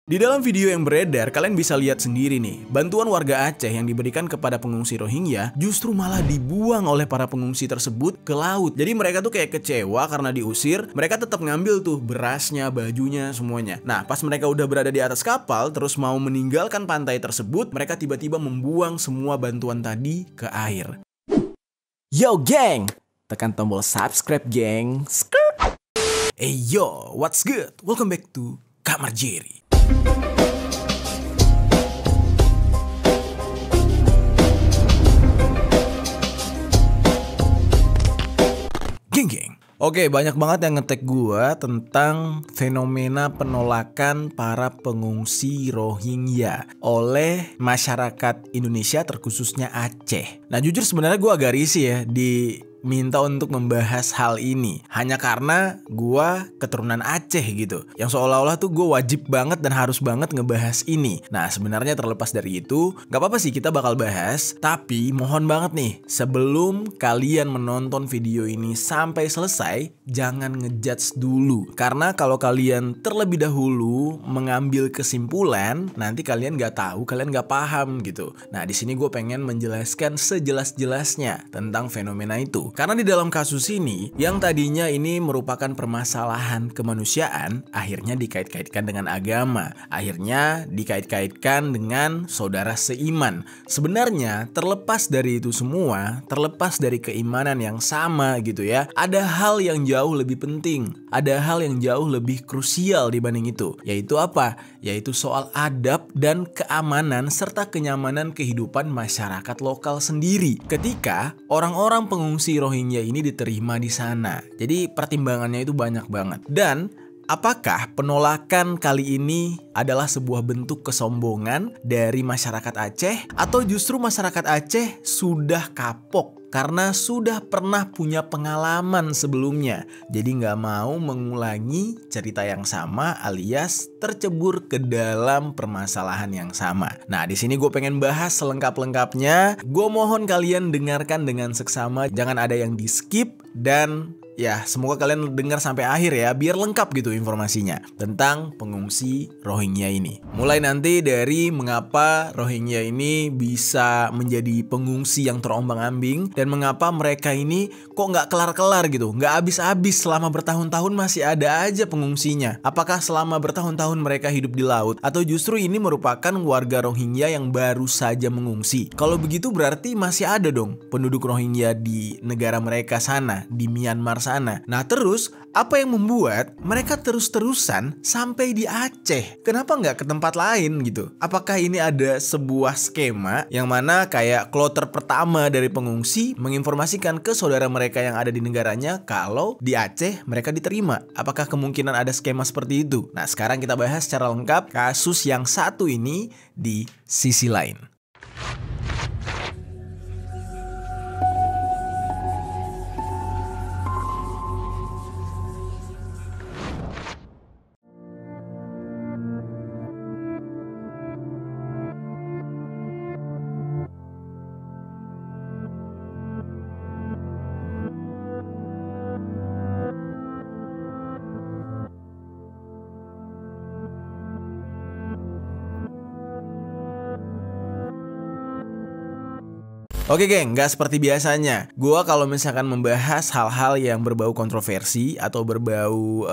Di dalam video yang beredar, kalian bisa lihat sendiri nih, bantuan warga Aceh yang diberikan kepada pengungsi Rohingya justru malah dibuang oleh para pengungsi tersebut ke laut. Jadi mereka tuh kayak kecewa karena diusir, mereka tetap ngambil tuh berasnya, bajunya, semuanya. Nah, pas mereka udah berada di atas kapal, terus mau meninggalkan pantai tersebut, mereka tiba-tiba membuang semua bantuan tadi ke air. Yo geng, tekan tombol subscribe geng. Hey yo, what's good? Welcome back to Kamar Jerry. Geng. Oke, banyak banget yang nge-tag gua tentang fenomena penolakan para pengungsi Rohingya oleh masyarakat Indonesia, terkhususnya Aceh. Nah, jujur sebenarnya gua agak risih ya diminta untuk membahas hal ini hanya karena gua keturunan Aceh gitu, yang seolah-olah tuh gue wajib banget dan harus banget ngebahas ini. Nah, sebenarnya terlepas dari itu, gak apa-apa sih kita bakal bahas, tapi mohon banget nih, sebelum kalian menonton video ini sampai selesai, jangan ngejudge dulu, karena kalau kalian terlebih dahulu mengambil kesimpulan, nanti kalian gak tahu, kalian gak paham gitu. Nah, di sini gue pengen menjelaskan sejelas-jelasnya tentang fenomena itu. Karena di dalam kasus ini, yang tadinya ini merupakan permasalahan kemanusiaan, akhirnya dikait-kaitkan dengan agama, akhirnya dikait-kaitkan dengan saudara seiman. Sebenarnya terlepas dari itu semua, terlepas dari keimanan yang sama gitu ya, ada hal yang jauh lebih penting, ada hal yang jauh lebih krusial dibanding itu. Yaitu apa? Yaitu soal adab dan keamanan serta kenyamanan kehidupan masyarakat lokal sendiri ketika orang-orang pengungsi Rohingya ini diterima di sana. Jadi pertimbangannya itu banyak banget. Dan apakah penolakan kali ini adalah sebuah bentuk kesombongan dari masyarakat Aceh, atau justru masyarakat Aceh sudah kapok karena sudah pernah punya pengalaman sebelumnya, jadi nggak mau mengulangi cerita yang sama alias tercebur ke dalam permasalahan yang sama. Nah, di sini gue pengen bahas selengkap-lengkapnya. Gue mohon kalian dengarkan dengan seksama, jangan ada yang di skip, dan ya, semoga kalian dengar sampai akhir ya, biar lengkap gitu informasinya tentang pengungsi Rohingya ini. Mulai nanti dari mengapa Rohingya ini bisa menjadi pengungsi yang terombang-ambing, dan mengapa mereka ini kok nggak kelar-kelar gitu, nggak habis-habis selama bertahun-tahun masih ada aja pengungsinya. Apakah selama bertahun-tahun mereka hidup di laut, atau justru ini merupakan warga Rohingya yang baru saja mengungsi? Kalau begitu berarti masih ada dong penduduk Rohingya di negara mereka sana, di Myanmar sana. Nah, terus apa yang membuat mereka terus-terusan sampai di Aceh? Kenapa nggak ke tempat lain gitu? Apakah ini ada sebuah skema yang mana kayak kloter pertama dari pengungsi menginformasikan ke saudara mereka yang ada di negaranya kalau di Aceh mereka diterima? Apakah kemungkinan ada skema seperti itu? Nah, sekarang kita bahas secara lengkap kasus yang satu ini di sisi lain. Oke geng, gak seperti biasanya. Gua kalau misalkan membahas hal-hal yang berbau kontroversi atau berbau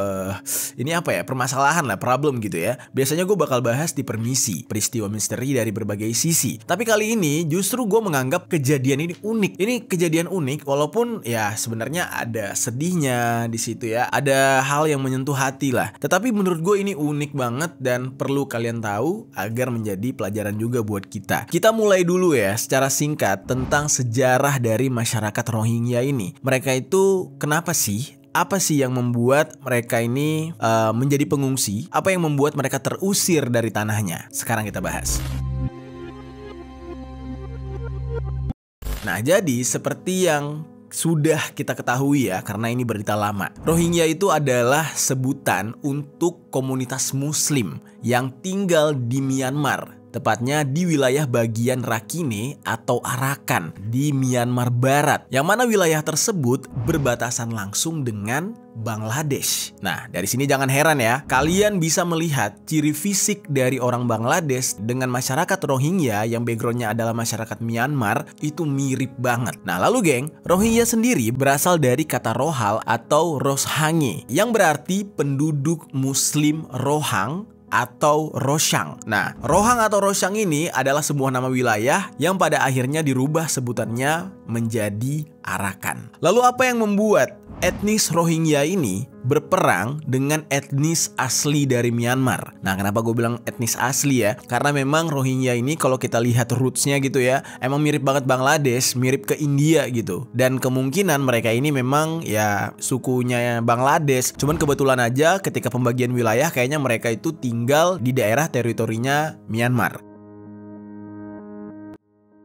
ini apa ya, permasalahan lah, problem gitu ya, biasanya gue bakal bahas di permisi, peristiwa misteri dari berbagai sisi. Tapi kali ini justru gue menganggap kejadian ini unik. Ini kejadian unik walaupun ya sebenarnya ada sedihnya di situ ya, ada hal yang menyentuh hati lah. Tetapi menurut gue ini unik banget dan perlu kalian tahu agar menjadi pelajaran juga buat kita. Kita mulai dulu ya secara singkat tentang sejarah dari masyarakat Rohingya ini. Mereka itu kenapa sih? Apa sih yang membuat mereka ini menjadi pengungsi? Apa yang membuat mereka terusir dari tanahnya? Sekarang kita bahas. Nah, jadi seperti yang sudah kita ketahui ya, karena ini berita lama, Rohingya itu adalah sebutan untuk komunitas muslim yang tinggal di Myanmar, tepatnya di wilayah bagian Rakhine atau Arakan di Myanmar Barat, yang mana wilayah tersebut berbatasan langsung dengan Bangladesh. Nah, dari sini jangan heran ya, kalian bisa melihat ciri fisik dari orang Bangladesh dengan masyarakat Rohingya yang backgroundnya adalah masyarakat Myanmar itu mirip banget. Nah, lalu geng, Rohingya sendiri berasal dari kata Rohal atau Roshange yang berarti penduduk Muslim Rohang atau Roshang. Nah, Rohang atau Roshang ini adalah sebuah nama wilayah yang pada akhirnya dirubah sebutannya menjadi Arakan. Lalu apa yang membuat etnis Rohingya ini berperang dengan etnis asli dari Myanmar? Nah, kenapa gue bilang etnis asli ya? Karena memang Rohingya ini kalau kita lihat rootsnya gitu ya, emang mirip banget Bangladesh, mirip ke India gitu. Dan kemungkinan mereka ini memang ya sukunya Bangladesh. Cuman kebetulan aja ketika pembagian wilayah kayaknya mereka itu tinggal di daerah teritorinya Myanmar.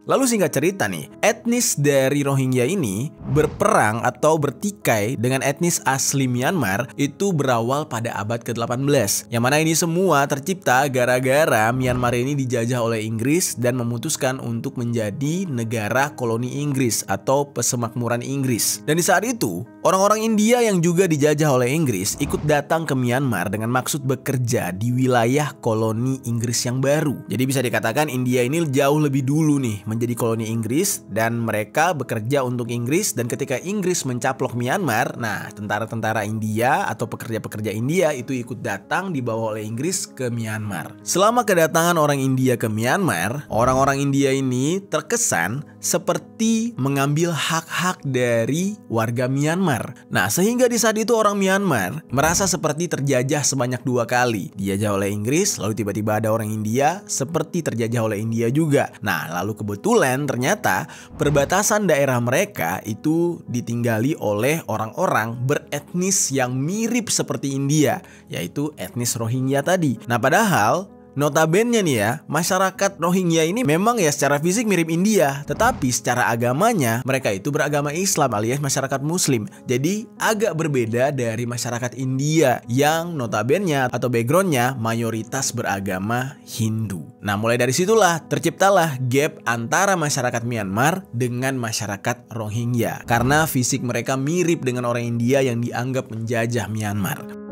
Lalu singkat cerita nih, etnis dari Rohingya ini berperang atau bertikai dengan etnis asli Myanmar itu berawal pada abad ke-18. Yang mana ini semua tercipta gara-gara Myanmar ini dijajah oleh Inggris dan memutuskan untuk menjadi negara koloni Inggris atau pesemakmuran Inggris. Dan di saat itu, orang-orang India yang juga dijajah oleh Inggris ikut datang ke Myanmar dengan maksud bekerja di wilayah koloni Inggris yang baru. Jadi bisa dikatakan India ini jauh lebih dulu nih menjadi koloni Inggris dan mereka bekerja untuk Inggris, dan ketika Inggris mencaplok Myanmar, nah tentara-tentara India atau pekerja-pekerja India itu ikut datang dibawa oleh Inggris ke Myanmar. Selama kedatangan orang India ke Myanmar, orang-orang India ini terkesan seperti mengambil hak-hak dari warga Myanmar. Nah, sehingga di saat itu orang Myanmar merasa seperti terjajah sebanyak 2 kali. Dijajah oleh Inggris, lalu tiba-tiba ada orang India seperti terjajah oleh India juga. Nah, lalu kebetulan ternyata perbatasan daerah mereka itu ditinggali oleh orang-orang beretnis yang mirip seperti India, yaitu etnis Rohingya tadi. Nah, padahal notabene nih ya, masyarakat Rohingya ini memang ya secara fisik mirip India, tetapi secara agamanya mereka itu beragama Islam alias masyarakat Muslim. Jadi agak berbeda dari masyarakat India yang notabene atau backgroundnya mayoritas beragama Hindu. Nah, mulai dari situlah terciptalah gap antara masyarakat Myanmar dengan masyarakat Rohingya, karena fisik mereka mirip dengan orang India yang dianggap menjajah Myanmar.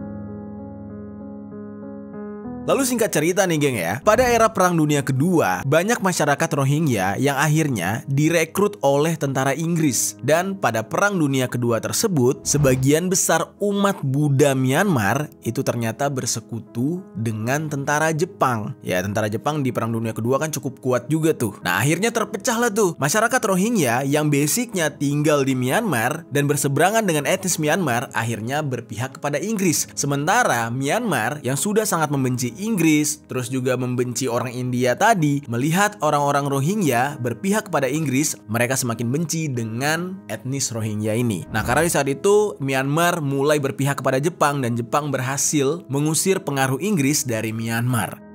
Lalu singkat cerita nih geng ya, pada era Perang Dunia Kedua, banyak masyarakat Rohingya yang akhirnya direkrut oleh tentara Inggris. Dan pada Perang Dunia Kedua tersebut, sebagian besar umat Buddha Myanmar itu ternyata bersekutu dengan tentara Jepang. Ya, tentara Jepang di Perang Dunia Kedua kan cukup kuat juga tuh. Nah, akhirnya terpecahlah tuh masyarakat Rohingya yang basicnya tinggal di Myanmar dan berseberangan dengan etnis Myanmar akhirnya berpihak kepada Inggris. Sementara Myanmar yang sudah sangat membenci Inggris, terus juga membenci orang India tadi, melihat orang-orang Rohingya berpihak kepada Inggris, mereka semakin benci dengan etnis Rohingya ini. Nah, karena di saat itu Myanmar mulai berpihak kepada Jepang dan Jepang berhasil mengusir pengaruh Inggris dari Myanmar.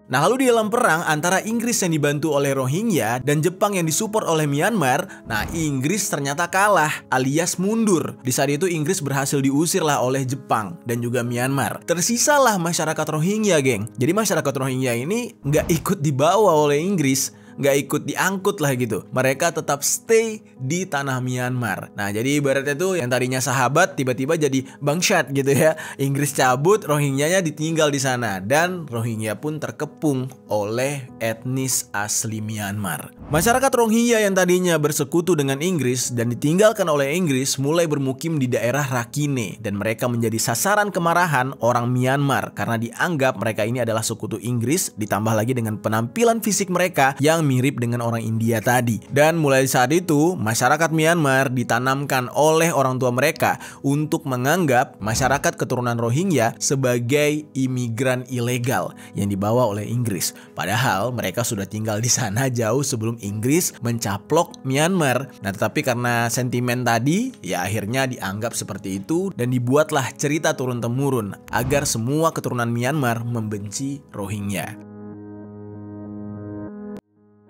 Nah, lalu di dalam perang antara Inggris yang dibantu oleh Rohingya dan Jepang yang disupport oleh Myanmar, nah Inggris ternyata kalah alias mundur. Di saat itu Inggris berhasil diusirlah oleh Jepang dan juga Myanmar. Tersisalah masyarakat Rohingya, geng. Jadi masyarakat Rohingya ini nggak ikut dibawa oleh Inggris, nggak ikut diangkut lah gitu. Mereka tetap stay di tanah Myanmar. Nah, jadi ibaratnya tuh yang tadinya sahabat tiba-tiba jadi bangsat gitu ya. Inggris cabut, Rohingyanya ditinggal di sana, dan Rohingya pun terkepung oleh etnis asli Myanmar. Masyarakat Rohingya yang tadinya bersekutu dengan Inggris dan ditinggalkan oleh Inggris mulai bermukim di daerah Rakhine, dan mereka menjadi sasaran kemarahan orang Myanmar karena dianggap mereka ini adalah sekutu Inggris, ditambah lagi dengan penampilan fisik mereka yang mirip dengan orang India tadi. Dan mulai saat itu, masyarakat Myanmar ditanamkan oleh orang tua mereka untuk menganggap masyarakat keturunan Rohingya sebagai imigran ilegal yang dibawa oleh Inggris. Padahal mereka sudah tinggal di sana jauh sebelum Inggris mencaplok Myanmar. Nah, tetapi karena sentimen tadi, ya akhirnya dianggap seperti itu dan dibuatlah cerita turun-temurun agar semua keturunan Myanmar membenci Rohingya.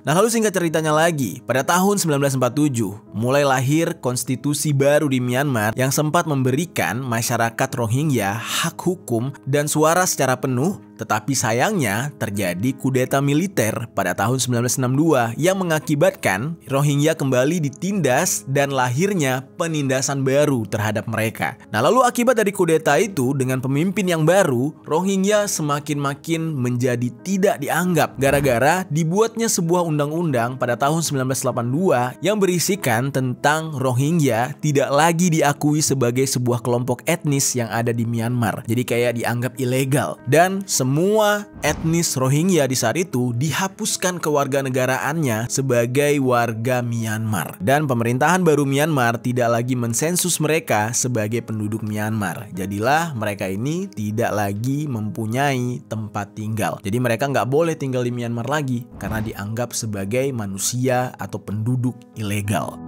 Nah, lalu singkat ceritanya lagi, pada tahun 1947 mulai lahir konstitusi baru di Myanmar yang sempat memberikan masyarakat Rohingya hak hukum dan suara secara penuh Tetapi sayangnya terjadi kudeta militer pada tahun 1962 yang mengakibatkan Rohingya kembali ditindas dan lahirnya penindasan baru terhadap mereka. Nah, lalu akibat dari kudeta itu dengan pemimpin yang baru, Rohingya semakin-makin menjadi tidak dianggap gara-gara dibuatnya sebuah undang-undang pada tahun 1982 yang berisikan tentang Rohingya tidak lagi diakui sebagai sebuah kelompok etnis yang ada di Myanmar. Jadi kayak dianggap ilegal. Dan semua etnis Rohingya di saat itu dihapuskan kewarganegaraannya sebagai warga Myanmar. Dan pemerintahan baru Myanmar tidak lagi mensensus mereka sebagai penduduk Myanmar. Jadilah mereka ini tidak lagi mempunyai tempat tinggal. Jadi mereka nggak boleh tinggal di Myanmar lagi karena dianggap sebagai manusia atau penduduk ilegal.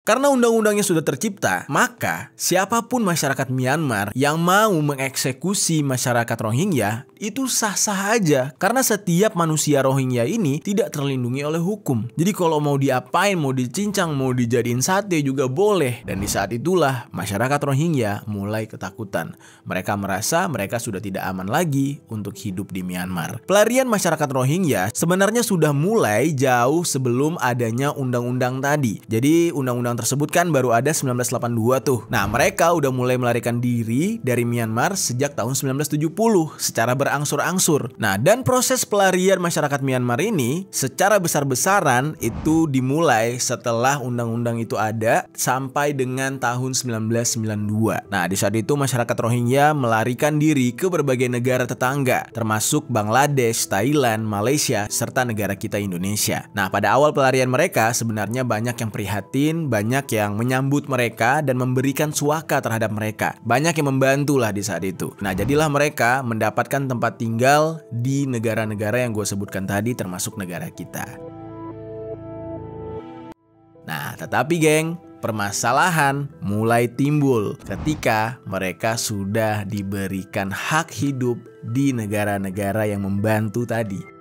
Karena undang-undangnya sudah tercipta, maka siapapun masyarakat Myanmar yang mau mengeksekusi masyarakat Rohingya itu sah-sah aja. Karena setiap manusia Rohingya ini tidak terlindungi oleh hukum. Jadi kalau mau diapain, mau dicincang, mau dijadiin sate juga boleh. Dan di saat itulah masyarakat Rohingya mulai ketakutan. Mereka merasa mereka sudah tidak aman lagi untuk hidup di Myanmar. Pelarian masyarakat Rohingya sebenarnya sudah mulai jauh sebelum adanya undang-undang tadi. Jadi undang-undang tersebut kan baru ada 1982 tuh. Nah, mereka udah mulai melarikan diri dari Myanmar sejak tahun 1970 secara berangsur-angsur. Nah, dan proses pelarian masyarakat Myanmar ini secara besar-besaran itu dimulai setelah undang-undang itu ada sampai dengan tahun 1992. Nah, di saat itu masyarakat Rohingya melarikan diri ke berbagai negara tetangga, termasuk Bangladesh, Thailand, Malaysia, serta negara kita Indonesia. Nah, pada awal pelarian mereka sebenarnya banyak yang prihatin, banyak yang menyambut mereka dan memberikan suaka terhadap mereka. Banyak yang membantu lah di saat itu. Nah, jadilah mereka mendapatkan tempat tinggal di negara-negara yang gue sebutkan tadi, termasuk negara kita. Nah, tetapi geng, permasalahan mulai timbul ketika mereka sudah diberikan hak hidup di negara-negara yang membantu tadi.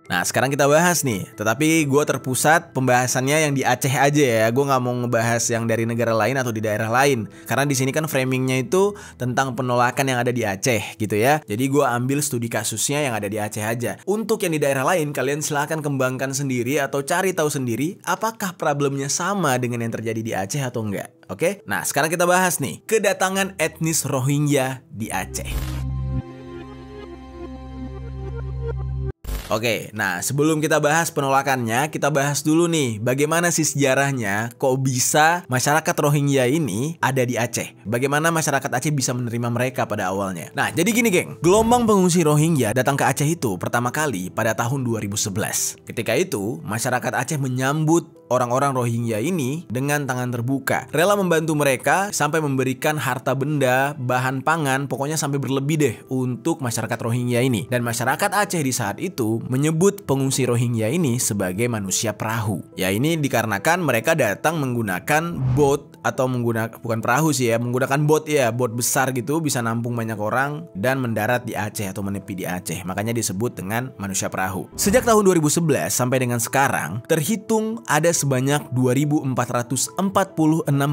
Nah, sekarang kita bahas nih, tetapi gue terpusat pembahasannya yang di Aceh aja ya. Gue nggak mau ngebahas yang dari negara lain atau di daerah lain, karena di sini kan framingnya itu tentang penolakan yang ada di Aceh gitu ya. Jadi gue ambil studi kasusnya yang ada di Aceh aja. Untuk yang di daerah lain, kalian silahkan kembangkan sendiri atau cari tahu sendiri apakah problemnya sama dengan yang terjadi di Aceh atau enggak. Oke? Nah, sekarang kita bahas nih, kedatangan etnis Rohingya di Aceh. Oke, nah sebelum kita bahas penolakannya, kita bahas dulu nih bagaimana sih sejarahnya kok bisa masyarakat Rohingya ini ada di Aceh. Bagaimana masyarakat Aceh bisa menerima mereka pada awalnya. Nah, jadi gini geng, gelombang pengungsi Rohingya datang ke Aceh itu pertama kali pada tahun 2011. Ketika itu, masyarakat Aceh menyambut orang-orang Rohingya ini dengan tangan terbuka, rela membantu mereka sampai memberikan harta benda, bahan pangan, pokoknya sampai berlebih deh untuk masyarakat Rohingya ini. Dan masyarakat Aceh di saat itu menyebut pengungsi Rohingya ini sebagai manusia perahu. Ya, ini dikarenakan mereka datang menggunakan boat atau bukan perahu sih ya, menggunakan boat ya, boat besar gitu, bisa nampung banyak orang dan mendarat di Aceh atau menepi di Aceh. Makanya disebut dengan manusia perahu. Sejak tahun 2011 sampai dengan sekarang, terhitung ada sebanyak 2.446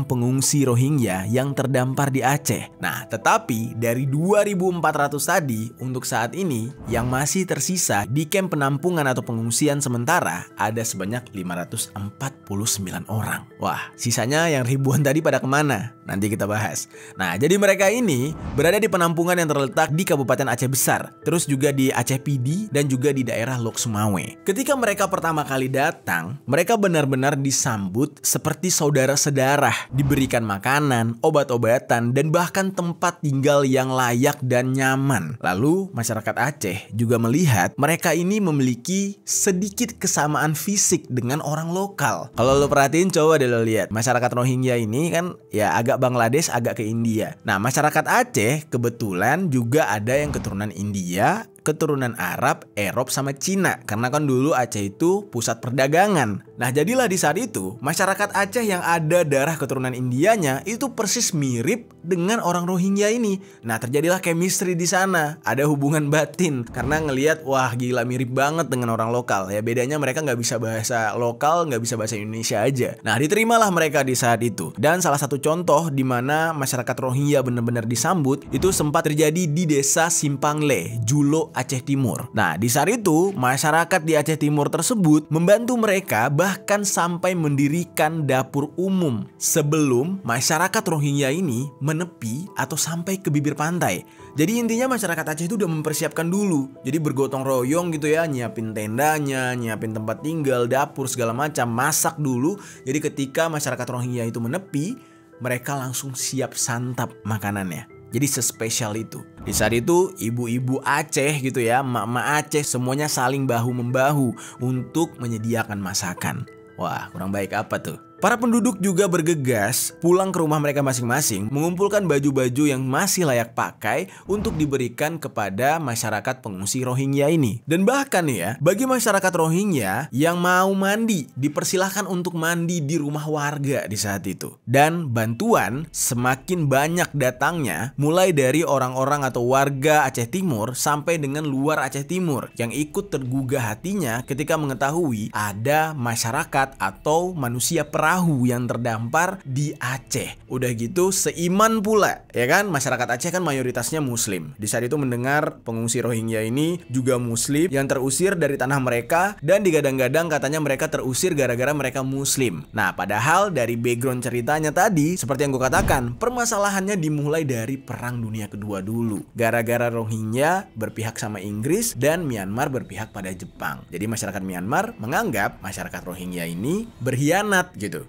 pengungsi Rohingya yang terdampar di Aceh. Nah, tetapi dari 2.400 tadi, untuk saat ini yang masih tersisa di kamp penampungan atau pengungsian sementara ada sebanyak 549 orang. Wah, sisanya yang ribuan tadi pada kemana? Nanti kita bahas. Nah, jadi mereka ini berada di penampungan yang terletak di Kabupaten Aceh Besar, terus juga di Aceh Pidi dan juga di daerah Lok Sumawe. Ketika mereka pertama kali datang, mereka benar-benar disambut seperti saudara sedarah, diberikan makanan, obat-obatan, dan bahkan tempat tinggal yang layak dan nyaman. Lalu masyarakat Aceh juga melihat mereka ini memiliki sedikit kesamaan fisik dengan orang lokal. Kalau lo perhatiin, coba deh lo lihat, masyarakat Rohingya ini kan ya agak Bangladesh, agak ke India. Nah, masyarakat Aceh kebetulan juga ada yang keturunan India, keturunan Arab, Arab sama Cina. Karena kan dulu Aceh itu pusat perdagangan. Nah, jadilah di saat itu masyarakat Aceh yang ada darah keturunan Indianya itu persis mirip dengan orang Rohingya ini. Nah, terjadilah chemistry di sana. Ada hubungan batin karena ngelihat wah gila mirip banget dengan orang lokal. Ya bedanya mereka nggak bisa bahasa lokal, nggak bisa bahasa Indonesia aja. Nah, diterimalah mereka di saat itu. Dan salah satu contoh di mana masyarakat Rohingya benar-benar disambut itu sempat terjadi di desa Simpangle, Julo, Aceh Timur. Nah, di saat itu masyarakat di Aceh Timur tersebut membantu mereka bahkan sampai mendirikan dapur umum sebelum masyarakat Rohingya ini menepi atau sampai ke bibir pantai. Jadi intinya masyarakat Aceh itu udah mempersiapkan dulu. Jadi bergotong royong gitu ya, nyiapin tendanya, nyiapin tempat tinggal, dapur segala macam, masak dulu. Jadi ketika masyarakat Rohingya itu menepi, mereka langsung siap santap makanannya. Jadi sespesial itu. Di saat itu ibu-ibu Aceh gitu ya, emak-emak Aceh semuanya saling bahu-membahu untuk menyediakan masakan. Wah, kurang baik apa tuh? Para penduduk juga bergegas pulang ke rumah mereka masing-masing, mengumpulkan baju-baju yang masih layak pakai untuk diberikan kepada masyarakat pengungsi Rohingya ini. Dan bahkan ya, bagi masyarakat Rohingya yang mau mandi, dipersilahkan untuk mandi di rumah warga di saat itu. Dan bantuan semakin banyak datangnya, mulai dari orang-orang atau warga Aceh Timur sampai dengan luar Aceh Timur yang ikut tergugah hatinya ketika mengetahui ada masyarakat atau manusia perahu yang terdampar di Aceh. Udah gitu seiman pula, ya kan? Masyarakat Aceh kan mayoritasnya Muslim. Di saat itu mendengar pengungsi Rohingya ini juga Muslim yang terusir dari tanah mereka dan digadang-gadang katanya mereka terusir gara-gara mereka Muslim. Nah, padahal dari background ceritanya tadi, seperti yang gue katakan, permasalahannya dimulai dari Perang Dunia Kedua dulu. Gara-gara Rohingya berpihak sama Inggris dan Myanmar berpihak pada Jepang. Jadi masyarakat Myanmar menganggap masyarakat Rohingya ini berkhianat gitu.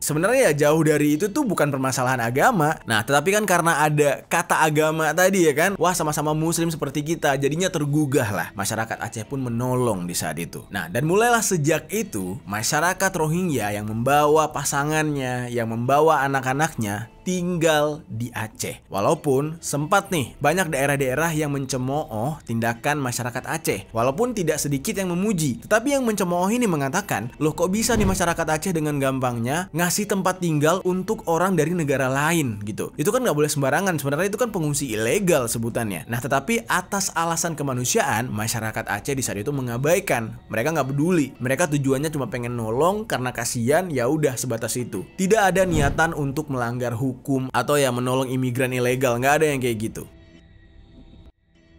Sebenarnya ya jauh dari itu tuh bukan permasalahan agama. Nah, tetapi kan karena ada kata agama tadi ya kan, wah sama-sama Muslim seperti kita, jadinya tergugah lah. Masyarakat Aceh pun menolong di saat itu. Nah, dan mulailah sejak itu masyarakat Rohingya yang membawa pasangannya, yang membawa anak-anaknya tinggal di Aceh. Walaupun sempat nih banyak daerah-daerah yang mencemooh tindakan masyarakat Aceh. Walaupun tidak sedikit yang memuji, tetapi yang mencemooh ini mengatakan, loh kok bisa nih masyarakat Aceh dengan gampangnya ngasih tempat tinggal untuk orang dari negara lain gitu. Itu kan nggak boleh sembarangan, sebenarnya itu kan pengungsi ilegal sebutannya. Nah, tetapi atas alasan kemanusiaan, masyarakat Aceh di saat itu mengabaikan. Mereka nggak peduli. Mereka tujuannya cuma pengen nolong karena kasihan, ya udah sebatas itu. Tidak ada niatan untuk melanggar hukum atau ya menolong imigran ilegal, nggak ada yang kayak gitu.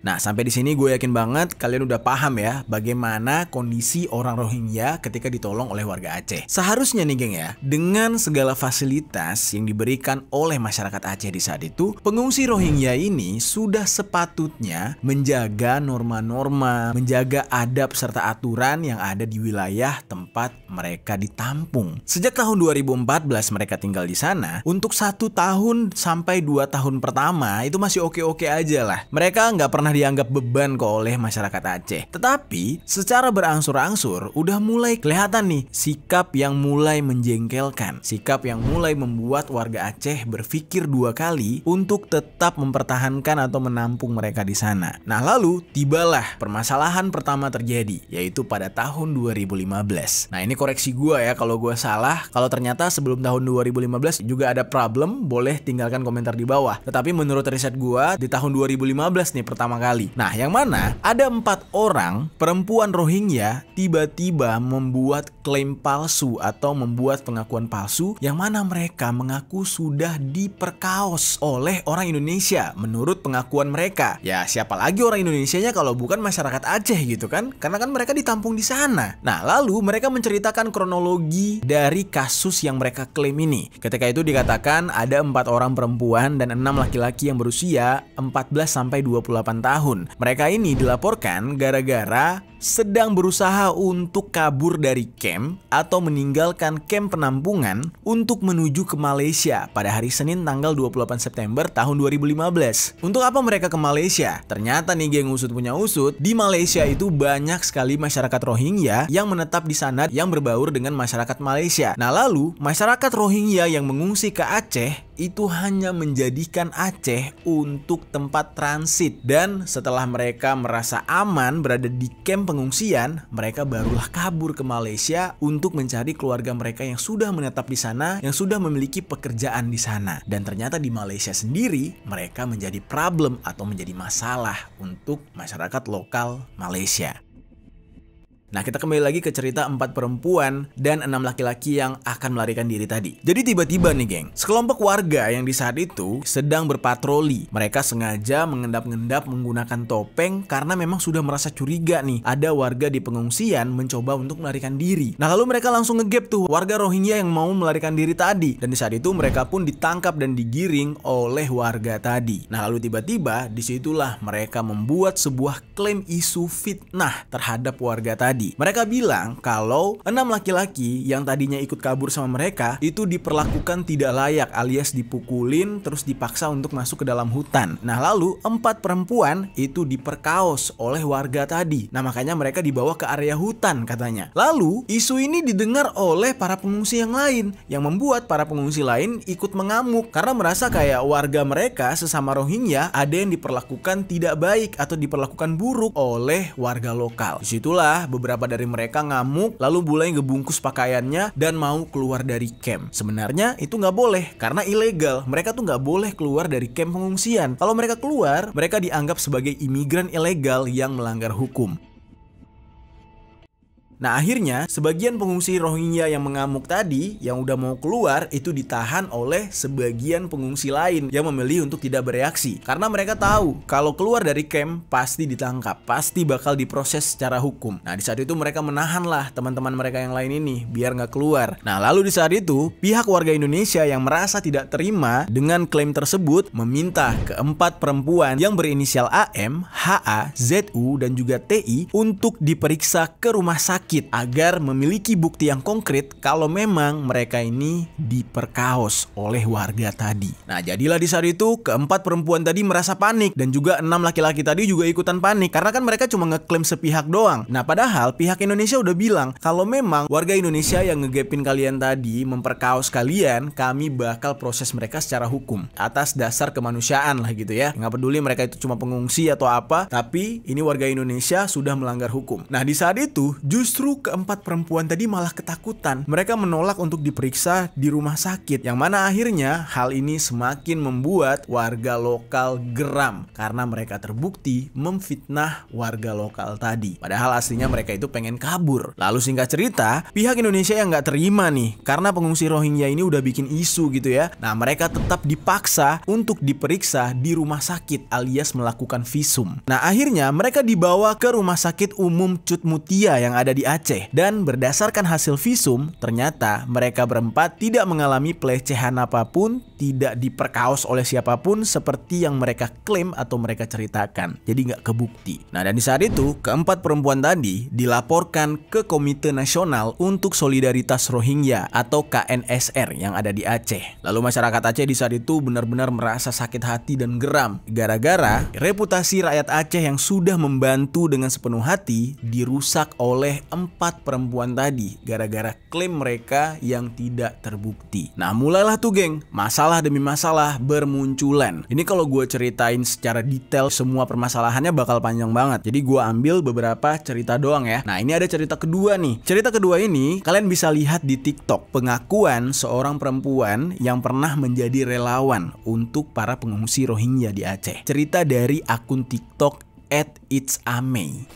Nah, sampai di sini gue yakin banget kalian udah paham ya bagaimana kondisi orang Rohingya ketika ditolong oleh warga Aceh. Seharusnya nih geng ya, dengan segala fasilitas yang diberikan oleh masyarakat Aceh di saat itu, pengungsi Rohingya ini sudah sepatutnya menjaga norma-norma, menjaga adab serta aturan yang ada di wilayah tempat mereka ditampung. Sejak tahun 2014 mereka tinggal di sana, untuk 1 tahun sampai 2 tahun pertama itu masih oke-oke aja lah. Mereka nggak pernah dianggap beban kok oleh masyarakat Aceh. Tetapi secara berangsur-angsur udah mulai kelihatan nih sikap yang mulai menjengkelkan, sikap yang mulai membuat warga Aceh berpikir 2 kali untuk tetap mempertahankan atau menampung mereka di sana. Nah, lalu tibalah permasalahan pertama terjadi, yaitu pada tahun 2015. Nah, ini koreksi gue ya kalau gue salah. Kalau ternyata sebelum tahun 2015 juga ada problem, boleh tinggalkan komentar di bawah. Tetapi menurut riset gue di tahun 2015 nih pertama kali. Nah, yang mana ada 4 orang perempuan Rohingya tiba-tiba membuat klaim palsu atau membuat pengakuan palsu yang mana mereka mengaku sudah diperkaos oleh orang Indonesia menurut pengakuan mereka. Ya, siapa lagi orang Indonesianya kalau bukan masyarakat Aceh gitu kan? Karena kan mereka ditampung di sana. Nah, lalu mereka menceritakan kronologi dari kasus yang mereka klaim ini. Ketika itu dikatakan ada 4 orang perempuan dan 6 laki-laki yang berusia 14 sampai 28 tahun. Mereka ini dilaporkan gara-gara sedang berusaha untuk kabur dari camp atau meninggalkan camp penampungan untuk menuju ke Malaysia pada hari Senin tanggal 28 September tahun 2015. Untuk apa mereka ke Malaysia? Ternyata nih geng usut punya usut, di Malaysia itu banyak sekali masyarakat Rohingya yang menetap di sana yang berbaur dengan masyarakat Malaysia. Nah, lalu masyarakat Rohingya yang mengungsi ke Aceh itu hanya menjadikan Aceh untuk tempat transit. Dan setelah mereka merasa aman berada di kamp pengungsian, mereka barulah kabur ke Malaysia untuk mencari keluarga mereka yang sudah menetap di sana, yang sudah memiliki pekerjaan di sana. Dan ternyata di Malaysia sendiri mereka menjadi problem atau menjadi masalah untuk masyarakat lokal Malaysia. Nah, kita kembali lagi ke cerita 4 perempuan dan 6 laki-laki yang akan melarikan diri tadi. Jadi tiba-tiba nih geng, sekelompok warga yang di saat itu sedang berpatroli. Mereka sengaja mengendap-endap menggunakan topeng karena memang sudah merasa curiga nih. Ada warga di pengungsian mencoba untuk melarikan diri. Nah, lalu mereka langsung ngegap tuh warga Rohingya yang mau melarikan diri tadi. Dan di saat itu mereka pun ditangkap dan digiring oleh warga tadi. Nah, lalu tiba-tiba disitulah mereka membuat sebuah klaim isu fitnah terhadap warga tadi. Mereka bilang kalau 6 laki-laki yang tadinya ikut kabur sama mereka itu diperlakukan tidak layak alias dipukulin terus dipaksa untuk masuk ke dalam hutan. Nah, lalu 4 perempuan itu diperkaos oleh warga tadi. Nah, makanya mereka dibawa ke area hutan katanya. Lalu isu ini didengar oleh para pengungsi yang lain yang membuat para pengungsi lain ikut mengamuk karena merasa kayak warga mereka sesama Rohingya ada yang diperlakukan tidak baik atau diperlakukan buruk oleh warga lokal. Disitulah beberapa dari mereka ngamuk lalu mulai ngebungkus pakaiannya dan mau keluar dari camp. Sebenarnya itu nggak boleh karena ilegal. Mereka tuh nggak boleh keluar dari camp pengungsian. Kalau mereka keluar, mereka dianggap sebagai imigran ilegal yang melanggar hukum. Nah, akhirnya sebagian pengungsi Rohingya yang mengamuk tadi yang udah mau keluar itu ditahan oleh sebagian pengungsi lain yang memilih untuk tidak bereaksi karena mereka tahu kalau keluar dari camp pasti ditangkap, pasti bakal diproses secara hukum. Nah, di saat itu mereka menahanlah teman-teman mereka yang lain ini biar nggak keluar. Nah, lalu di saat itu pihak warga Indonesia yang merasa tidak terima dengan klaim tersebut meminta keempat perempuan yang berinisial AM, HA, ZU dan juga TI untuk diperiksa ke rumah sakit agar memiliki bukti yang konkret kalau memang mereka ini diperkaos oleh warga tadi. Nah, jadilah di saat itu keempat perempuan tadi merasa panik dan juga 6 laki-laki tadi juga ikutan panik karena kan mereka cuma ngeklaim sepihak doang. Nah, padahal pihak Indonesia udah bilang kalau memang warga Indonesia yang ngegepin kalian tadi memperkaos kalian, kami bakal proses mereka secara hukum atas dasar kemanusiaan lah gitu ya. Nggak peduli mereka itu cuma pengungsi atau apa, tapi ini warga Indonesia sudah melanggar hukum. Nah, di saat itu justru keempat perempuan tadi malah ketakutan. Mereka menolak untuk diperiksa di rumah sakit, yang mana akhirnya hal ini semakin membuat warga lokal geram karena mereka terbukti memfitnah warga lokal tadi. Padahal aslinya mereka itu pengen kabur. Lalu singkat cerita, pihak Indonesia yang nggak terima nih karena pengungsi Rohingya ini udah bikin isu gitu ya. Nah, mereka tetap dipaksa untuk diperiksa di rumah sakit alias melakukan visum. Nah, akhirnya mereka dibawa ke Rumah Sakit Umum Cut Mutia yang ada di Aceh, dan berdasarkan hasil visum ternyata mereka berempat tidak mengalami pelecehan apapun, tidak diperkaos oleh siapapun seperti yang mereka klaim atau mereka ceritakan. Jadi nggak kebukti. Nah, dan di saat itu keempat perempuan tadi dilaporkan ke Komite Nasional untuk Solidaritas Rohingya atau KNSR yang ada di Aceh. Lalu masyarakat Aceh di saat itu benar-benar merasa sakit hati dan geram gara-gara reputasi rakyat Aceh yang sudah membantu dengan sepenuh hati dirusak oleh 4 perempuan tadi gara-gara klaim mereka yang tidak terbukti. Nah, mulailah tuh geng, masalah demi masalah bermunculan. Ini kalau gue ceritain secara detail semua permasalahannya bakal panjang banget. Jadi gue ambil beberapa cerita doang ya. Nah, ini ada cerita kedua nih. Cerita kedua ini kalian bisa lihat di TikTok. Pengakuan seorang perempuan yang pernah menjadi relawan untuk para pengungsi Rohingya di Aceh. Cerita dari akun TikTok @itsame.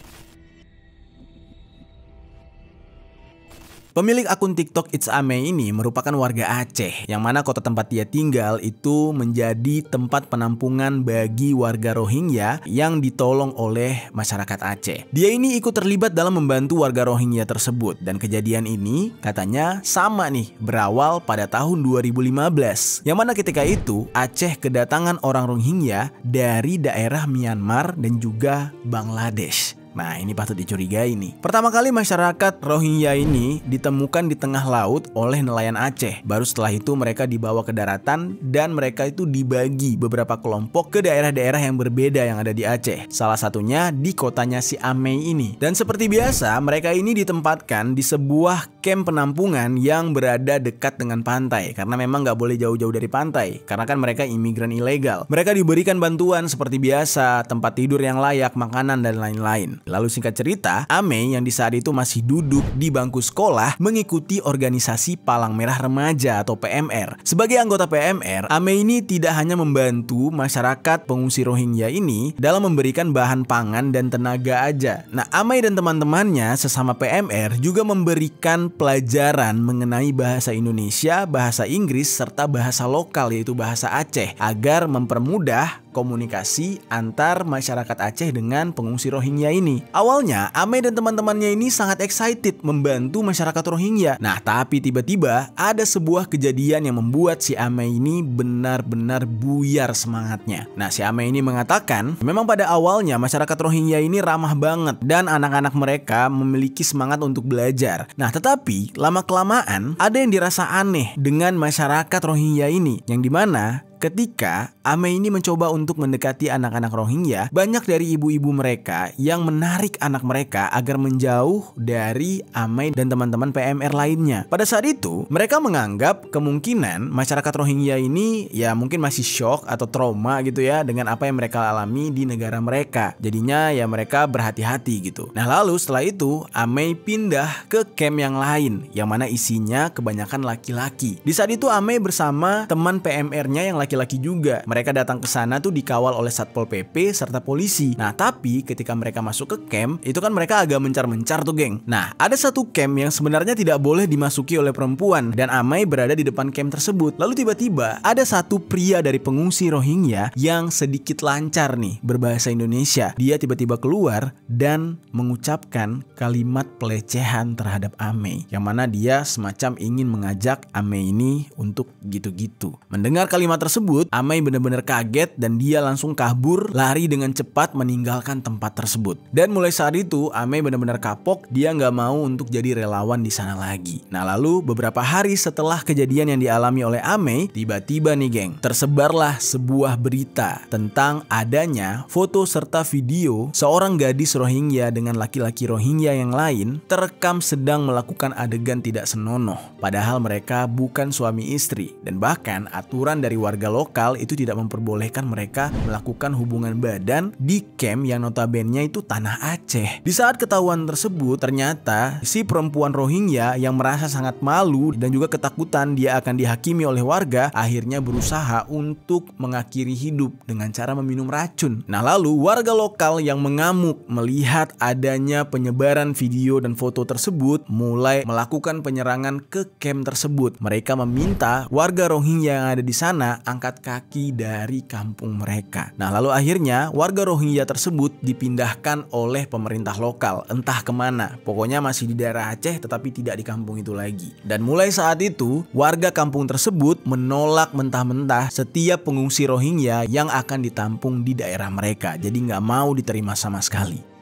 Pemilik akun TikTok itsame ini merupakan warga Aceh, yang mana kota tempat dia tinggal itu menjadi tempat penampungan bagi warga Rohingya yang ditolong oleh masyarakat Aceh. Dia ini ikut terlibat dalam membantu warga Rohingya tersebut, dan kejadian ini katanya sama nih berawal pada tahun 2015, yang mana ketika itu Aceh kedatangan orang Rohingya dari daerah Myanmar dan juga Bangladesh. Nah, ini patut dicurigai nih. Pertama kali masyarakat Rohingya ini ditemukan di tengah laut oleh nelayan Aceh. Baru setelah itu mereka dibawa ke daratan dan mereka itu dibagi beberapa kelompok ke daerah-daerah yang berbeda yang ada di Aceh. Salah satunya di kotanya si Amei ini. Dan seperti biasa, mereka ini ditempatkan di sebuah kamp penampungan yang berada dekat dengan pantai. Karena memang nggak boleh jauh-jauh dari pantai. Karena kan mereka imigran ilegal. Mereka diberikan bantuan seperti biasa, tempat tidur yang layak, makanan, dan lain-lain. Lalu singkat cerita, Amei yang di saat itu masih duduk di bangku sekolah mengikuti organisasi Palang Merah Remaja atau PMR. Sebagai anggota PMR, Amei ini tidak hanya membantu masyarakat pengungsi Rohingya ini dalam memberikan bahan pangan dan tenaga aja. Nah, Amei dan teman-temannya sesama PMR juga memberikan pelajaran mengenai bahasa Indonesia, bahasa Inggris, serta bahasa lokal yaitu bahasa Aceh agar mempermudah komunikasi antar masyarakat Aceh dengan pengungsi Rohingya ini. Awalnya, Amei dan teman-temannya ini sangat excited membantu masyarakat Rohingya. Nah, tapi tiba-tiba ada sebuah kejadian yang membuat si Amei ini benar-benar buyar semangatnya. Nah, si Amei ini mengatakan, memang pada awalnya masyarakat Rohingya ini ramah banget dan anak-anak mereka memiliki semangat untuk belajar. Nah, tetapi lama-kelamaan ada yang dirasa aneh dengan masyarakat Rohingya ini, yang dimana ketika Amei ini mencoba untuk mendekati anak-anak Rohingya, banyak dari ibu-ibu mereka yang menarik anak mereka agar menjauh dari Amei dan teman-teman PMR lainnya. Pada saat itu, mereka menganggap kemungkinan masyarakat Rohingya ini ya mungkin masih shock atau trauma gitu ya dengan apa yang mereka alami di negara mereka. Jadinya ya mereka berhati-hati gitu. Nah, lalu setelah itu Amei pindah ke camp yang lain yang mana isinya kebanyakan laki-laki. Di saat itu Amei bersama teman PMR-nya yang laki-laki juga. Mereka datang ke sana tuh dikawal oleh Satpol PP serta polisi. Nah, tapi ketika mereka masuk ke camp, itu kan mereka agak mencar-mencar tuh, geng. Nah, ada satu camp yang sebenarnya tidak boleh dimasuki oleh perempuan dan Amei berada di depan camp tersebut. Lalu tiba-tiba ada satu pria dari pengungsi Rohingya yang sedikit lancar nih berbahasa Indonesia. Dia tiba-tiba keluar dan mengucapkan kalimat pelecehan terhadap Amei, yang mana dia semacam ingin mengajak Amei ini untuk gitu-gitu. Mendengar kalimat tersebut, Amei benar-benar kaget dan dia langsung kabur, lari dengan cepat meninggalkan tempat tersebut. Dan mulai saat itu Amei benar-benar kapok, dia nggak mau untuk jadi relawan di sana lagi. Nah, lalu beberapa hari setelah kejadian yang dialami oleh Amei, tiba-tiba nih geng, tersebarlah sebuah berita tentang adanya foto serta video seorang gadis Rohingya dengan laki-laki Rohingya yang lain terekam sedang melakukan adegan tidak senonoh. Padahal mereka bukan suami istri dan bahkan aturan dari warga lokal itu tidak memperbolehkan mereka melakukan hubungan badan di camp yang notabene itu tanah Aceh. Di saat ketahuan tersebut, ternyata si perempuan Rohingya yang merasa sangat malu dan juga ketakutan dia akan dihakimi oleh warga, akhirnya berusaha untuk mengakhiri hidup dengan cara meminum racun. Nah, lalu warga lokal yang mengamuk melihat adanya penyebaran video dan foto tersebut mulai melakukan penyerangan ke camp tersebut. Mereka meminta warga Rohingya yang ada di sana angkat kaki dari kampung mereka. Nah, lalu akhirnya warga Rohingya tersebut dipindahkan oleh pemerintah lokal, entah kemana. Pokoknya masih di daerah Aceh tetapi tidak di kampung itu lagi. Dan mulai saat itu warga kampung tersebut menolak mentah-mentah setiap pengungsi Rohingya yang akan ditampung di daerah mereka. Jadi nggak mau diterima sama sekali.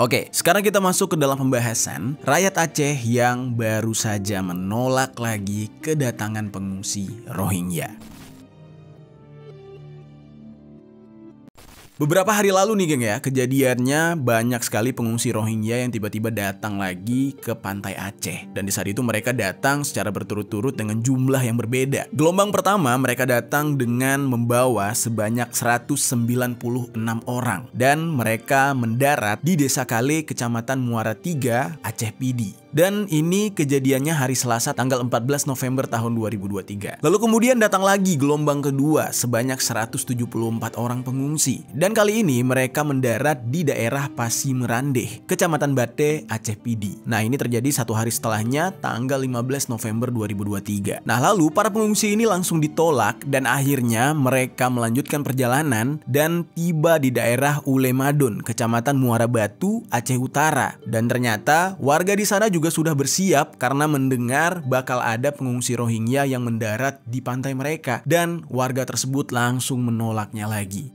Oke, sekarang kita masuk ke dalam pembahasan rakyat Aceh yang baru saja menolak lagi kedatangan pengungsi Rohingya. Beberapa hari lalu nih geng ya, kejadiannya banyak sekali pengungsi Rohingya yang tiba-tiba datang lagi ke pantai Aceh. Dan di saat itu mereka datang secara berturut-turut dengan jumlah yang berbeda. Gelombang pertama mereka datang dengan membawa sebanyak 196 orang. Dan mereka mendarat di Desa Kale, Kecamatan Muara 3, Aceh Pidi. Dan ini kejadiannya hari Selasa tanggal 14 November tahun 2023. Lalu kemudian datang lagi gelombang kedua sebanyak 174 orang pengungsi. Dan kali ini mereka mendarat di daerah Pasi Merandeh, Kecamatan Bate, Aceh Pidi. Nah, ini terjadi satu hari setelahnya tanggal 15 November 2023. Nah, lalu para pengungsi ini langsung ditolak dan akhirnya mereka melanjutkan perjalanan dan tiba di daerah Ulemadon, Kecamatan Muara Batu, Aceh Utara. Dan ternyata warga di sana juga sudah bersiap karena mendengar bakal ada pengungsi Rohingya yang mendarat di pantai mereka dan warga tersebut langsung menolaknya lagi.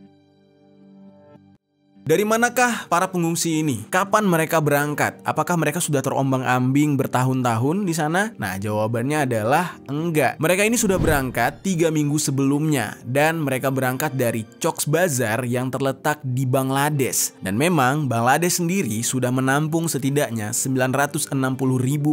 Dari manakah para pengungsi ini? Kapan mereka berangkat? Apakah mereka sudah terombang-ambing bertahun-tahun di sana? Nah, jawabannya adalah enggak. Mereka ini sudah berangkat 3 minggu sebelumnya dan mereka berangkat dari Cox's Bazar yang terletak di Bangladesh. Dan memang Bangladesh sendiri sudah menampung setidaknya 960.000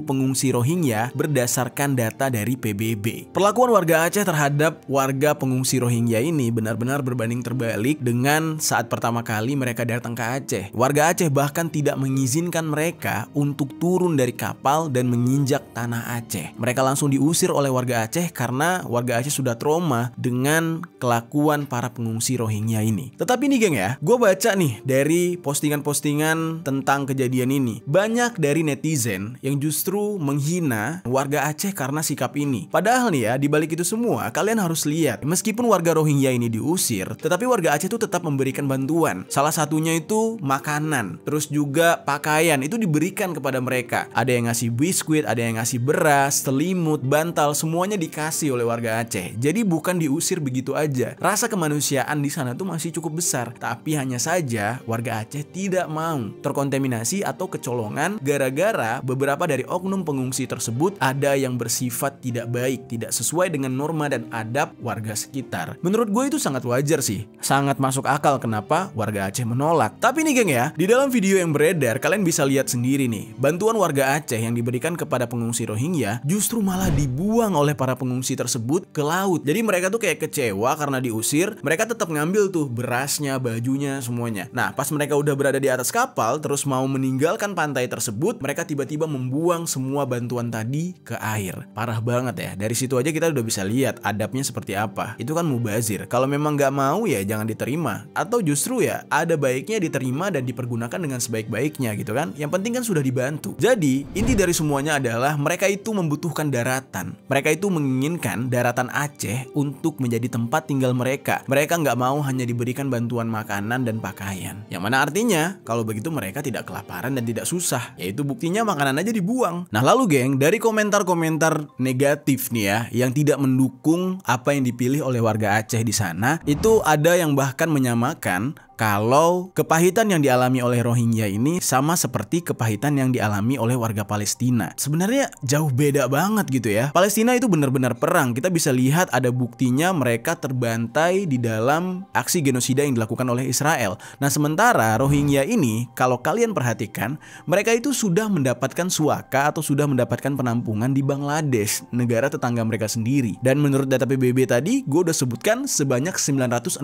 pengungsi Rohingya berdasarkan data dari PBB. Perlakuan warga Aceh terhadap warga pengungsi Rohingya ini benar-benar berbanding terbalik dengan saat pertama kali mereka datang ke Aceh. Warga Aceh bahkan tidak mengizinkan mereka untuk turun dari kapal dan menginjak tanah Aceh. Mereka langsung diusir oleh warga Aceh karena warga Aceh sudah trauma dengan kelakuan para pengungsi Rohingya ini. Tetapi nih geng ya, gue baca nih dari postingan-postingan tentang kejadian ini. Banyak dari netizen yang justru menghina warga Aceh karena sikap ini. Padahal nih ya, dibalik itu semua, kalian harus lihat, meskipun warga Rohingya ini diusir, tetapi warga Aceh itu tetap memberikan bantuan. Salah satunya itu makanan, terus juga pakaian itu diberikan kepada mereka. Ada yang ngasih biskuit, ada yang ngasih beras, selimut, bantal, semuanya dikasih oleh warga Aceh. Jadi bukan diusir begitu aja. Rasa kemanusiaan di sana tuh masih cukup besar. Tapi hanya saja warga Aceh tidak mau terkontaminasi atau kecolongan gara-gara beberapa dari oknum pengungsi tersebut ada yang bersifat tidak baik, tidak sesuai dengan norma dan adab warga sekitar. Menurut gue itu sangat wajar sih. Sangat masuk akal kenapa warga Aceh menolak. Tapi nih geng ya, di dalam video yang beredar kalian bisa lihat sendiri nih, bantuan warga Aceh yang diberikan kepada pengungsi Rohingya justru malah dibuang oleh para pengungsi tersebut ke laut. Jadi mereka tuh kayak kecewa karena diusir, mereka tetap ngambil tuh berasnya, bajunya, semuanya. Nah, pas mereka udah berada di atas kapal terus mau meninggalkan pantai tersebut, mereka tiba-tiba membuang semua bantuan tadi ke air. Parah banget ya. Dari situ aja kita udah bisa lihat adabnya seperti apa. Itu kan mubazir. Kalau memang nggak mau ya jangan diterima. Atau justru ya ada baiknya diterima dan dipergunakan dengan sebaik-baiknya gitu kan. Yang penting kan sudah dibantu. Jadi inti dari semuanya adalah mereka itu membutuhkan daratan. Mereka itu menginginkan daratan Aceh untuk menjadi tempat tinggal mereka. Mereka nggak mau hanya diberikan bantuan makanan dan pakaian. Yang mana artinya kalau begitu mereka tidak kelaparan dan tidak susah. Yaitu buktinya makanan aja dibuang. Nah lalu geng, dari komentar-komentar negatif nih ya, yang tidak mendukung apa yang dipilih oleh warga Aceh di sana, itu ada yang bahkan menyamakan kalau kepahitan yang dialami oleh Rohingya ini sama seperti kepahitan yang dialami oleh warga Palestina. Sebenarnya jauh beda banget gitu ya. Palestina itu benar-benar perang. Kita bisa lihat ada buktinya mereka terbantai di dalam aksi genosida yang dilakukan oleh Israel. Nah sementara Rohingya ini kalau kalian perhatikan, mereka itu sudah mendapatkan suaka atau sudah mendapatkan penampungan di Bangladesh, negara tetangga mereka sendiri. Dan menurut data PBB tadi, gue udah sebutkan sebanyak 960.000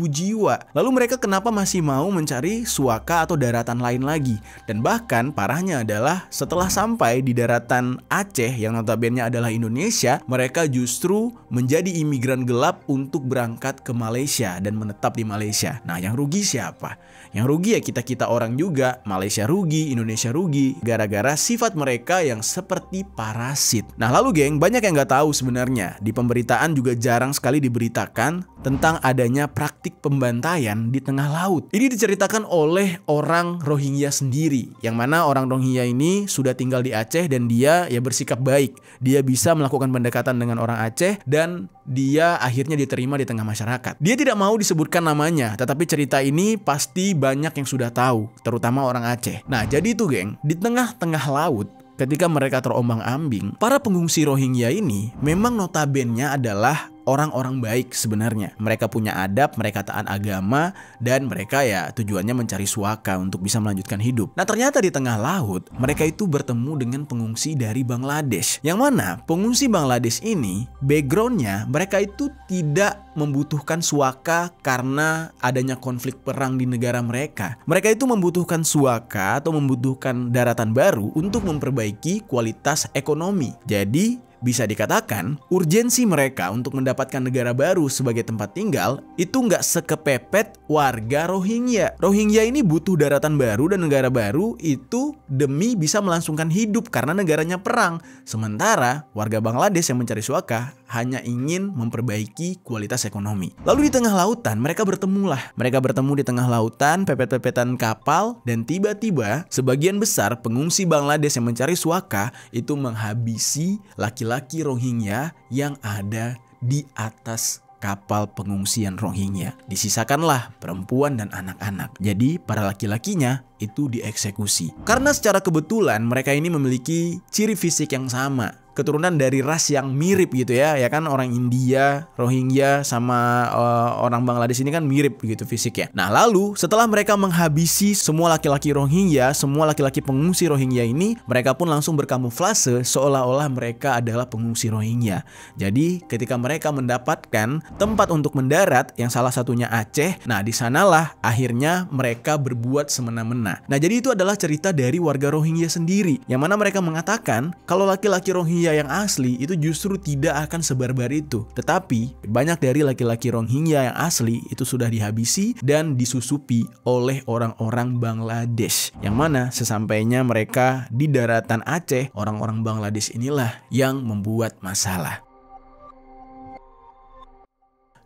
jiwa. Lalu mereka kenapa masih mau mencari suaka atau daratan lain lagi? Dan bahkan parahnya adalah setelah sampai di daratan Aceh yang notabene adalah Indonesia, mereka justru menjadi imigran gelap untuk berangkat ke Malaysia dan menetap di Malaysia. Nah yang rugi siapa? Yang rugi ya kita-kita orang juga. Malaysia rugi, Indonesia rugi gara-gara sifat mereka yang seperti parasit. Nah lalu geng, banyak yang nggak tahu sebenarnya di pemberitaan juga jarang sekali diberitakan tentang adanya praktik pembantaian di tengah laut. Ini diceritakan oleh orang Rohingya sendiri, yang mana orang Rohingya ini sudah tinggal di Aceh dan dia ya bersikap baik. Dia bisa melakukan pendekatan dengan orang Aceh dan dia akhirnya diterima di tengah masyarakat. Dia tidak mau disebutkan namanya, tetapi cerita ini pasti banyak yang sudah tahu, terutama orang Aceh. Nah jadi itu geng, di tengah-tengah laut ketika mereka terombang-ambing, para pengungsi Rohingya ini memang notabene adalah orang-orang baik sebenarnya. Mereka punya adab, mereka taat agama, dan mereka ya tujuannya mencari suaka untuk bisa melanjutkan hidup. Nah ternyata di tengah laut, mereka itu bertemu dengan pengungsi dari Bangladesh. Yang mana pengungsi Bangladesh ini, backgroundnya mereka itu tidak membutuhkan suaka karena adanya konflik perang di negara mereka. Mereka itu membutuhkan suaka atau membutuhkan daratan baru untuk memperbaiki kualitas ekonomi. Jadi bisa dikatakan, urgensi mereka untuk mendapatkan negara baru sebagai tempat tinggal itu nggak sekepepet warga Rohingya. Rohingya ini butuh daratan baru dan negara baru itu demi bisa melangsungkan hidup karena negaranya perang. Sementara warga Bangladesh yang mencari suaka hanya ingin memperbaiki kualitas ekonomi. Lalu di tengah lautan mereka bertemulah. Mereka bertemu di tengah lautan, pepet-pepetan kapal, dan tiba-tiba sebagian besar pengungsi Bangladesh yang mencari suaka itu menghabisi laki-laki Rohingya yang ada di atas kapal pengungsian Rohingya. Disisakanlah perempuan dan anak-anak. Jadi para laki-lakinya itu dieksekusi. Karena secara kebetulan mereka ini memiliki ciri fisik yang sama, keturunan dari ras yang mirip gitu ya kan, orang India, Rohingya sama orang Bangladesh ini kan mirip begitu fisiknya. Nah lalu setelah mereka menghabisi semua laki-laki Rohingya, semua laki-laki pengungsi Rohingya ini, mereka pun langsung berkamuflase seolah-olah mereka adalah pengungsi Rohingya. Jadi ketika mereka mendapatkan tempat untuk mendarat yang salah satunya Aceh, nah di sanalah akhirnya mereka berbuat semena-mena. Nah jadi itu adalah cerita dari warga Rohingya sendiri, yang mana mereka mengatakan kalau laki-laki Rohingya yang asli itu justru tidak akan sebarbar itu. Tetapi banyak dari laki-laki Rohingya yang asli itu sudah dihabisi dan disusupi oleh orang-orang Bangladesh. Yang mana sesampainya mereka di daratan Aceh, orang-orang Bangladesh inilah yang membuat masalah.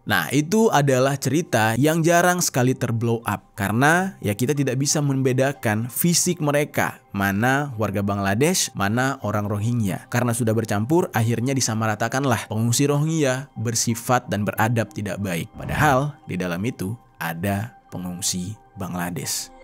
Nah itu adalah cerita yang jarang sekali terblow up, karena ya kita tidak bisa membedakan fisik mereka, mana warga Bangladesh, mana orang Rohingya. Karena sudah bercampur, akhirnya disamaratakanlah pengungsi Rohingya bersifat dan beradab tidak baik. Padahal di dalam itu ada pengungsi Bangladesh.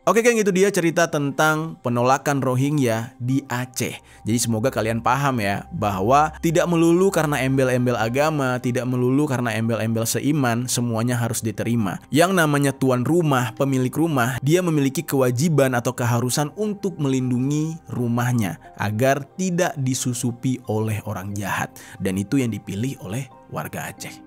Oke geng, itu dia cerita tentang penolakan Rohingya di Aceh. Jadi semoga kalian paham ya, bahwa tidak melulu karena embel-embel agama, tidak melulu karena embel-embel seiman, semuanya harus diterima. Yang namanya tuan rumah, pemilik rumah, dia memiliki kewajiban atau keharusan untuk melindungi rumahnya agar tidak disusupi oleh orang jahat. Dan itu yang dipilih oleh warga Aceh.